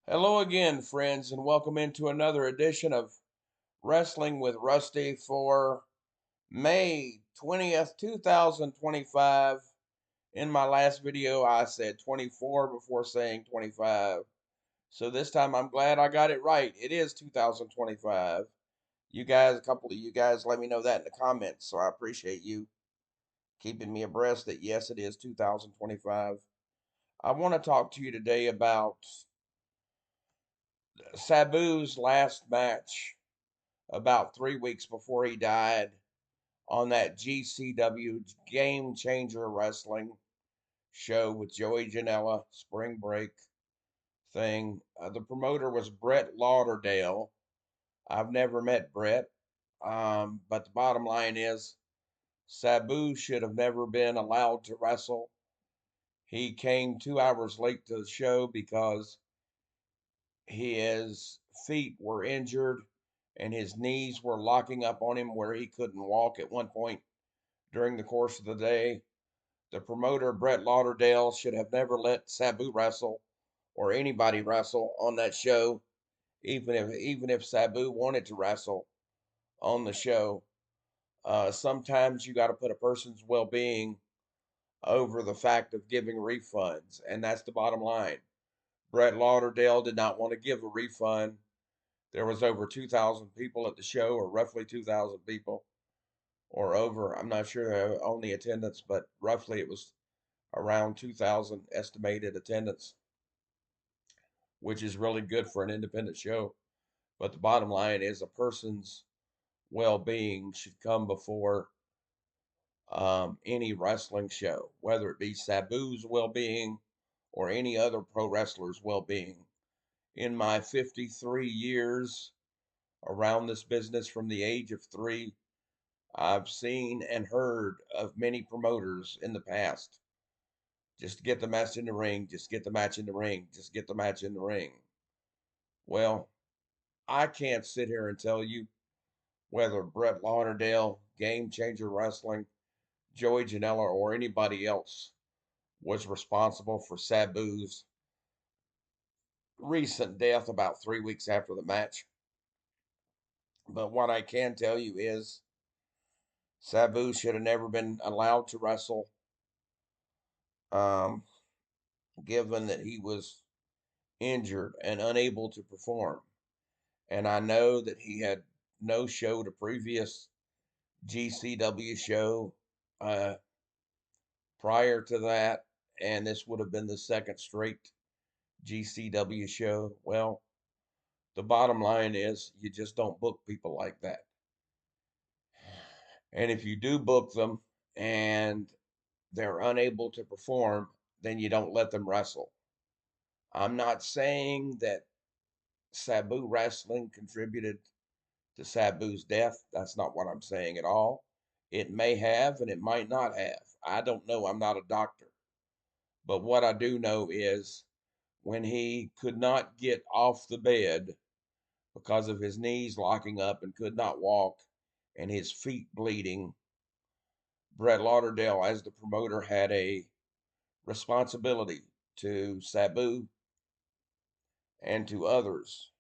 Hello again, friends, and welcome into another edition of Wrestling with Rusty for May 20th, 2025. In my last video, I said 24 before saying 25. So this time I'm glad I got it right. It is 2025. You guys, a couple of you guys let me know that in the comments, so I appreciate you keeping me abreast that yes, it is 2025. I want to talk to you today about Sabu's last match about 3 weeks before he died on that GCW Game Changer Wrestling show with Joey Janela, Spring Break thing. The promoter was Brett Lauderdale. I've never met Brett, but the bottom line is Sabu should have never been allowed to wrestle. He came 2 hours late to the show because his feet were injured and his knees were locking up on him where he couldn't walk at one point during the course of the day. The promoter, Brett Lauderdale, should have never let Sabu wrestle or anybody wrestle on that show, even if Sabu wanted to wrestle on the show. Sometimes you got to put a person's well-being over the fact of giving refunds, and that's the bottom line. Brett Lauderdale did not want to give a refund. There was over 2,000 people at the show, or roughly 2,000 people, or over. I'm not sure on the attendance, but roughly it was around 2,000 estimated attendance, which is really good for an independent show. But the bottom line is a person's well-being should come before any wrestling show, whether it be Sabu's well-being or any other pro wrestler's well-being. In my 53 years around this business from the age of 3, I've seen and heard of many promoters in the past. Just get the match in the ring, just get the match in the ring, just get the match in the ring. Well, I can't sit here and tell you whether Brett Lauderdale, Game Changer Wrestling, Joey Janela, or anybody else was responsible for Sabu's recent death about 3 weeks after the match. But what I can tell you is Sabu should have never been allowed to wrestle, um, given that he was injured and unable to perform. And I know that he had no showed a previous GCW show uh, prior to that, and this would have been the second straight GCW show. Well, the bottom line is you just don't book people like that. And if you do book them and they're unable to perform, then you don't let them wrestle. I'm not saying that Sabu wrestling contributed to Sabu's death. That's not what I'm saying at all. It may have and it might not have. I don't know. I'm not a doctor. But what I do know is when he could not get off the bed because of his knees locking up and could not walk and his feet bleeding, Brett Lauderdale, as the promoter, had a responsibility to Sabu and to others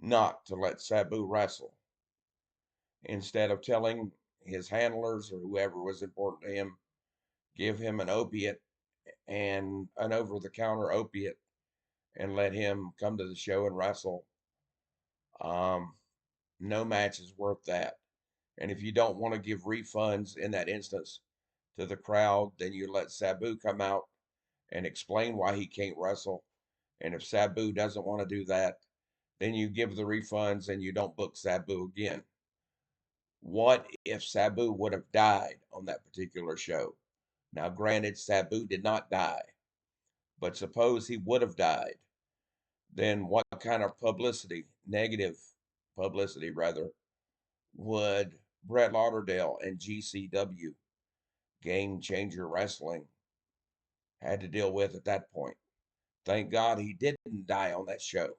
not to let Sabu wrestle. Instead of telling his handlers or whoever was important to him, give him an opiate and an over the counter opiate and let him come to the show and wrestle. No match is worth that. And if you don't want to give refunds in that instance to the crowd, then you let Sabu come out and explain why he can't wrestle. And if Sabu doesn't want to do that, then you give the refunds and you don't book Sabu again. What if Sabu would have died on that particular show? Now, granted, Sabu did not die, but suppose he would have died, then what kind of publicity, negative publicity rather, would Brett Lauderdale and GCW, Game Changer Wrestling, had to deal with at that point? Thank God he didn't die on that show.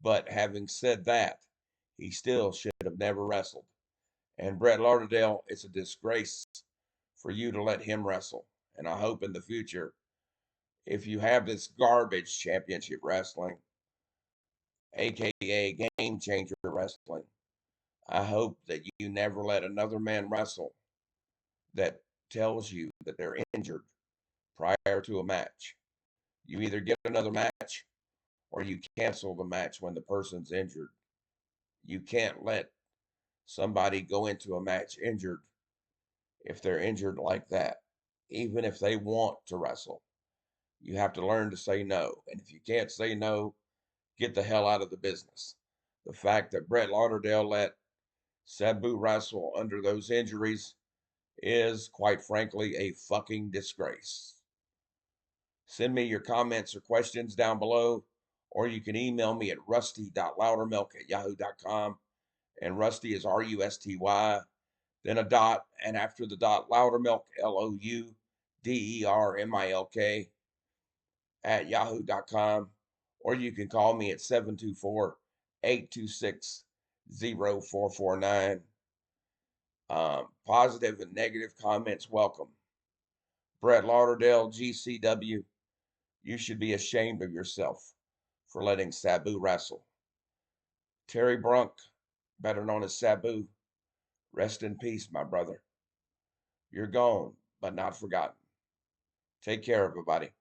But having said that, he still should have never wrestled. And Brett Lauderdale, it's a disgrace for you to let him wrestle. And I hope in the future, if you have this garbage championship wrestling, aka game changer wrestling, I hope that you never let another man wrestle that tells you that they're injured prior to a match. You either get another match or you cancel the match when the person's injured. You can't let somebody go into a match injured if they're injured like that, even if they want to wrestle. You have to learn to say no. And if you can't say no, get the hell out of the business. The fact that Brett Lauderdale let Sabu wrestle under those injuries is, quite frankly, a fucking disgrace. Send me your comments or questions down below, or you can email me at rusty.loudermilk@yahoo.com. And Rusty is RUSTY, then a dot, and after the dot, Loudermilk, LOUDERMILK @yahoo.com. Or you can call me at 724-826-0449. Positive and negative comments welcome. Brett Lauderdale, GCW, you should be ashamed of yourself for letting Sabu wrestle. Terry Brunk, better known as Sabu, rest in peace, my brother. You're gone, but not forgotten. Take care, everybody.